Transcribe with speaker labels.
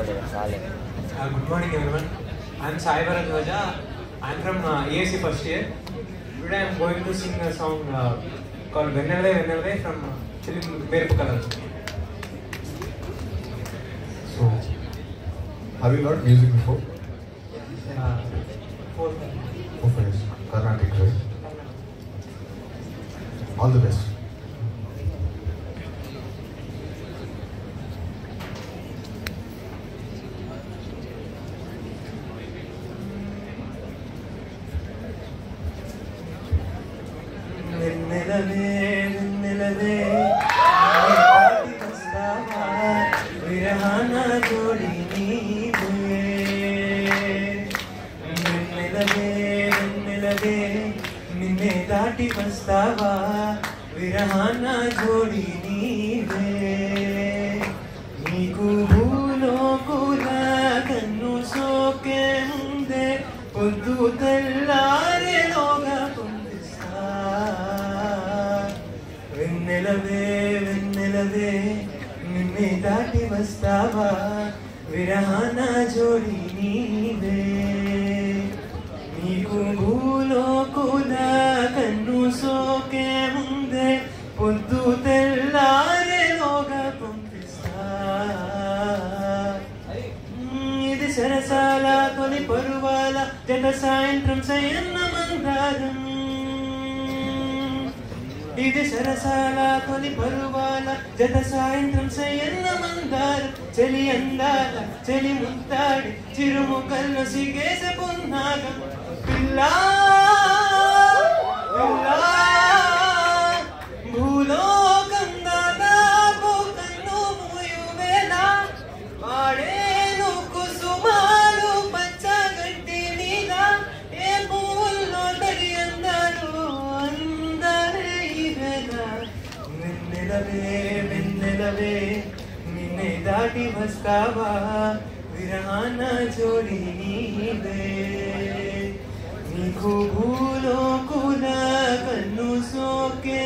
Speaker 1: Good morning everyone. I am Sai Bharadwaja. I am from ASC first year. Today I am going to sing a song called Vennavai from film Merupu Kalam.
Speaker 2: So, have you learned music before?
Speaker 1: 4
Speaker 2: years. Carnatic, right? All the best.
Speaker 1: నిన్నే దాటి వస్తావా విరహాన జోడి నీవే నీకు భూలోకుల కన్ను సోకే ముందే పొద్దు తెల్లారేలోగా పొందిస్తా వెన్నెలవే వెన్నెలవే నిన్నే దాటి వస్తావా విరహాన జోడి నీవే నీకు భూలోకుల కన్ను సోకే ముందే పొద్దు తెల్లారేలోగా పంపిస్తా ఇది సరసాల తొలి పరువాల జత సాయంత్రం సయన్న మందారం ఇది సరసాల తొలి పరువాల జత సాయంత్రం సయన్న మందారం చెలి అందాల చెలి ముత్తాడి చిరుముకల్లో సిగేస పున్నాగం పిల్లా పిల్లా భూలోకం దాదాపు కన్ను మూయువేలా వాడేను కుసుమాలు పచ్చగట్టి మీద ఏ పువ్వుల్లో తడి అందాలు అందరే ఇవేలా వెన్నెలవే వెన్నెలవే నిన్నే దాటి వస్తావా విరహాన జోడి నీవే నీకు భూలోకుల కన్ను సోకే